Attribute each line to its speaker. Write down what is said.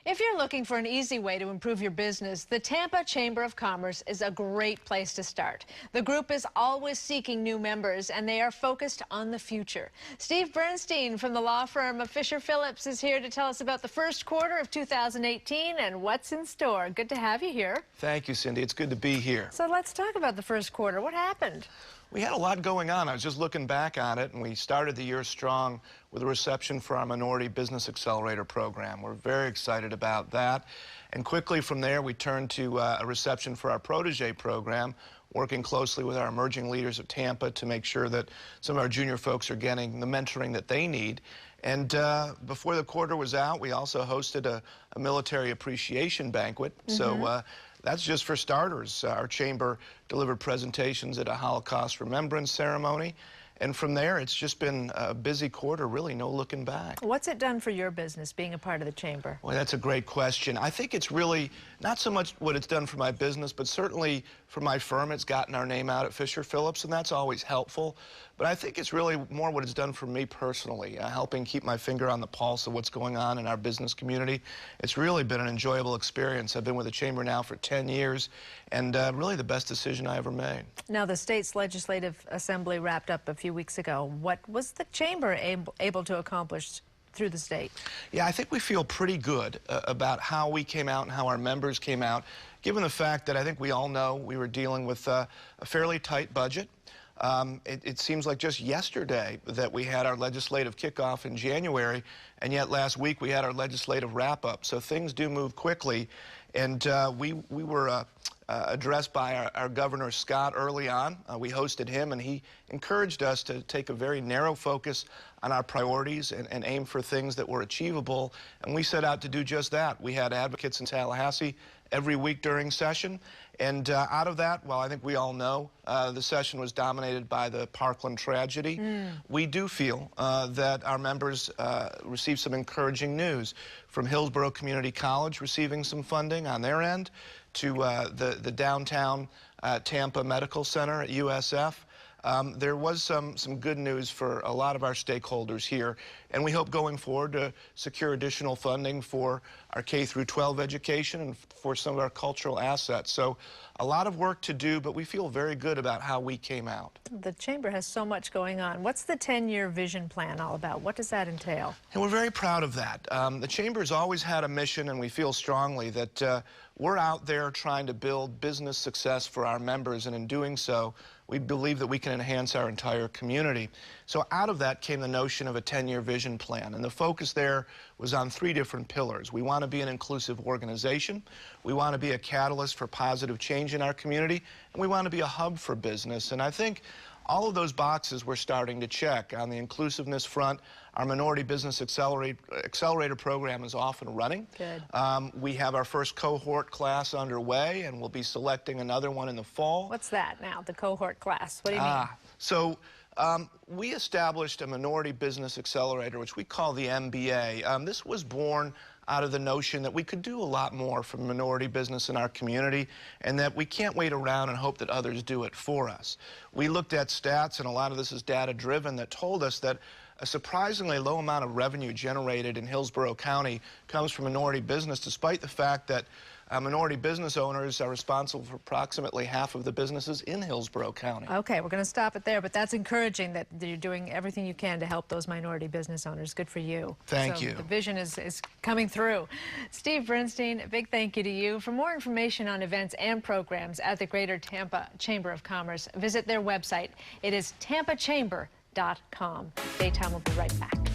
Speaker 1: If you're looking for an easy way to improve your business, the Tampa Chamber of Commerce is a great place to start. The group is always seeking new members, and they are focused on the future. Steve Bernstein from the law firm of Fisher Phillips is here to tell us about the first quarter of 2018 and what's in store. Good to have you here.
Speaker 2: Thank you, Cindy. It's good to be here.
Speaker 1: So let's talk about the first quarter. What happened?
Speaker 2: We had a lot going on. I was just looking back on it, and we started the year strong with a reception for our Minority Business Accelerator program. We're very excited about that. And quickly from there, we turned to a reception for our Protege program, working closely with our emerging leaders of Tampa to make sure that some of our junior folks are getting the mentoring that they need. And before the quarter was out, we also hosted a military appreciation banquet. So that's just for starters. Our chamber delivered presentations at a Holocaust remembrance ceremony. And from there, it's just been a busy quarter, really, no looking back.
Speaker 1: What's it done for your business, being a part of the chamber?
Speaker 2: Well, that's a great question. I think it's really not so much what it's done for my business, but certainly for my firm. It's gotten our name out at Fisher Phillips, and that's always helpful. But I think it's really more what it's done for me personally, helping keep my finger on the pulse of what's going on in our business community. It's really been an enjoyable experience. I've been with the chamber now for 10 years, and really the best decision I ever made.
Speaker 1: Now, the state's legislative assembly wrapped up a few weeks ago. What was the chamber able to accomplish through the state?
Speaker 2: Yeah, I think we feel pretty good about how we came out and how our members came out, given the fact that I think we all know we were dealing with a fairly tight budget. It seems like just yesterday that we had our legislative kickoff in January, and yet last week we had our legislative wrap-up. So things do move quickly, and we were addressed by our Governor Scott early on. We hosted him, and he encouraged us to take a very narrow focus on our priorities and aim for things that were achievable, and we set out to do just that. We had advocates in Tallahassee every week during session, and out of that, well, I think we all know the session was dominated by the Parkland tragedy. We do feel that our members received some encouraging news from Hillsborough Community College receiving some funding on their end, to the downtown Tampa Medical Center at USF. There was some good news for a lot of our stakeholders here, and we hope going forward to secure additional funding for our K-12 education and for some of our cultural assets. So a lot of work to do, but we feel very good about how we came out.
Speaker 1: The chamber has so much going on. What's the 10-year vision plan all about? What does that entail?
Speaker 2: And we're very proud of that. The chamber's always had a mission, and we feel strongly that we're out there trying to build business success for our members, and in doing so, we believe that we can enhance our entire community. So out of that came the notion of a 10-year vision plan, and the focus there was on 3 different pillars. We want to be an inclusive organization, we want to be a catalyst for positive change in our community, and we want to be a hub for business. And I think all of those boxes we're starting to check. On the inclusiveness front, our Minority Business Accelerator program is off and running.
Speaker 1: Good.
Speaker 2: We have our first cohort class underway, and we'll be selecting another one in the fall.
Speaker 1: What's that now, the cohort class? What do you mean?
Speaker 2: So we established a Minority Business Accelerator, which we call the MBA. This was born out of the notion that we could do a lot more for minority business in our community, and that we can't wait around and hope that others do it for us. We looked at stats, and a lot of this is data-driven, that told us that a surprisingly low amount of revenue generated in Hillsborough County comes from minority business, despite the fact that minority business owners are responsible for approximately half of the businesses in Hillsborough County.
Speaker 1: Okay, we're going to stop it there, but that's encouraging that you're doing everything you can to help those minority business owners. Good for you.
Speaker 2: Thank you.
Speaker 1: The vision is coming through. Steve Bernstein, a big thank you to you. For more information on events and programs at the Greater Tampa Chamber of Commerce, visit their website. It is tampachamber.com. Daytime will be right back.